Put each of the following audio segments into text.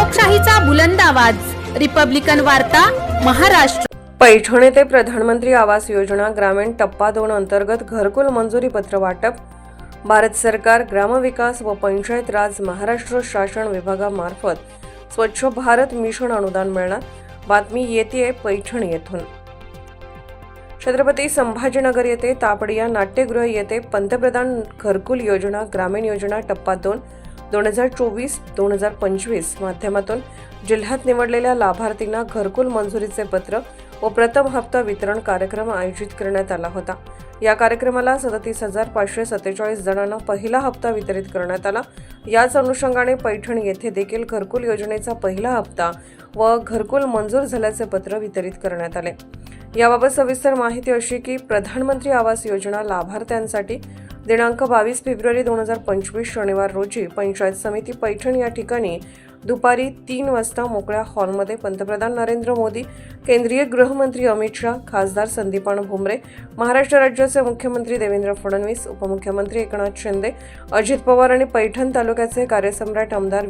लोकशाहीचा बुलंद आवाज, रिपब्लिकन वार्ता, महाराष्ट्र। पैठण येथे प्रधानमंत्री आवास योजना ग्रामीण टप्पा 2 अंतर्गत घरकुल मंजुरी पत्र वाटप। भारत सरकार ग्रामविकास व पंचायत राज महाराष्ट्र शासन विभागामार्फत स्वच्छ भारत मिशन अनुदान मिळणार। बातमी येते पैठण येथून। छत्रपती संभाजीनगर येथे तापडिया नाट्यगृह येथे पंतप्रधान घरकुल योजना ग्रामीण योजना टप्पा 2 2024-2025 माध्यमातून जिल्ह्यात निवडलेल्या लाभार्थींना घरकुल मंजुरीचे पत्र व प्रथम हप्ता वितरण कार्यक्रम आयोजित करण्यात आला होता। या कार्यक्रमाला 37,547 जणांना पहिला हप्ता वितरित करण्यात आला। याच अनुषंगाने पैठण येथे देखील घरकुल योजनेचा पहिला हप्ता व घरकुल मंजूर झाल्याचे पत्र वितरित करण्यात आले। याबाबत सविस्तर माहिती अशी की प्रधानमंत्री आवास योजना लाभार्थ्यांसाठी दिनांक 22 फेब्रुवारी 2025 शनिवार रोजी पंचायत समिती पैठण या ठिकाणी दुपारी 3 वाजता मोकळ्या हॉलमध्ये पंतप्रधान नरेंद्र मोदी, केंद्रीय गृहमंत्री अमित शाह, खासदार संदीपान भुमरे, महाराष्ट्र राज्याचे मुख्यमंत्री देवेंद्र फडणवीस, उपमुख्यमंत्री एकनाथ शिंदे, अजित पवार आणि पैठण तालुक्याचे कार्यसम्राट आमदार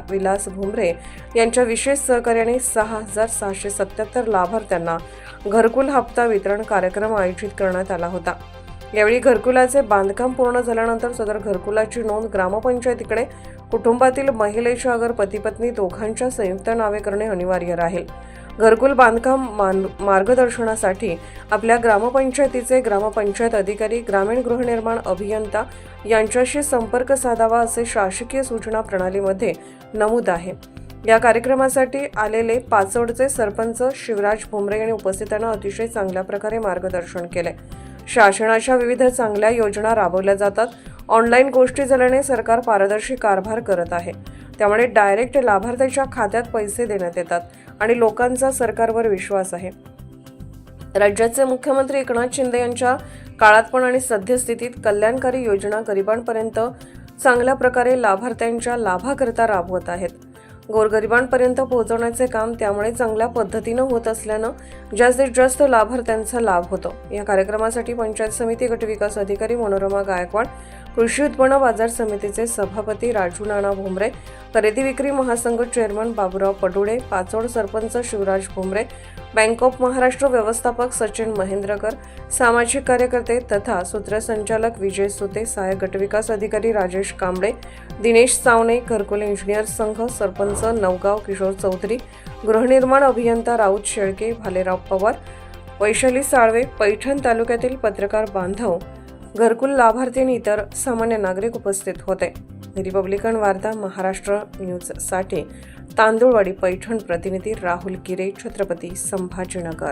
विलास भुमरे यांच्या विशेष सहकार्याने 6,677 लाभार्थ्यांना घरकुल हप्ता वितरण कार्यक्रम आयोजित करण्यात आला होता। यावेळी घरकुलाचे बांधकाम पूर्ण झाल्यानंतर सदर घरकुलाची नोंद ग्रामपंचायतीकडे कुटुंबातील महिलेच्या अगर पती-पत्नी दोघांच्या संयुक्त नावे करणे अनिवार्य राहील। घरकुल बांधकाम मार्गदर्शनासाठी आपल्या ग्रामपंचायतीचे ग्रामपंचायत अधिकारी, ग्रामीण गृहनिर्माण अभियंता यांच्याशी संपर्क साधावा असे शासकीय सूचना प्रणालीमध्ये नमूद आहे। या कार्यक्रमासाठी आलेले पाचोडचे सरपंच शिवराज भुमरे यांनी उपस्थितांना अतिशय चांगल्या प्रकारे मार्गदर्शन केले। शासनाच्या विविध चांगल्या योजना राबवल्या जातात। ऑनलाईन गोष्टी झाल्याने सरकार पारदर्शी कारभार करत आहे, त्यामुळे डायरेक्ट लाभार्थ्याच्या खात्यात पैसे देण्यात येतात आणि लोकांचा सरकारवर विश्वास आहे। राज्याचे मुख्यमंत्री एकनाथ शिंदे यांच्या काळात पण आणि सद्यस्थितीत कल्याणकारी योजना गरिबांपर्यंत चांगल्या प्रकारे लाभार्थ्यांच्या लाभाकरिता राबवत आहेत। गोरगरिबांपर्यंत पोहोचवण्याचे काम त्यामुळे चांगल्या पद्धतीने होत असल्यानं जास्तीत जास्त लाभार्थ्यांचा लाभ होतो। या कार्यक्रमासाठी पंचायत समिती गटविकास अधिकारी मनोरमा गायकवाड, कृषी उत्पन्न बाजार समितीचे सभापती राजू नाना भुमरे, खरेदी विक्री महासंघ chairman Baburao Padule, Pachod sarpanch Shivraj Bhumre, bank of Maharashtra व्यवस्थापक सचिन महेंद्रकर, सामाजिक कार्यकर्ते तथा सूत्रसंचालक विजय सुते, सहाय्यक गटविकास अधिकारी राजेश कांबळे, दिनेश सावणे, घरकुल इंजिनियर संघ सरपंच नवगाव किशोर चौधरी, गृहनिर्माण अभियंता राऊत शेळके, भालेराव पवार, वैशाली साळवे, पैठण तालुक्यातील पत्रकार बांधव, घरकुल लाभार्थी आणि इतर सामान्य नागरिक उपस्थित होते। रिपब्लिकन वार्ता महाराष्ट्र न्यूजसाठी तांदुळवाडी पैठण प्रतिनिधी राहुल गिरे, छत्रपती संभाजीनगर।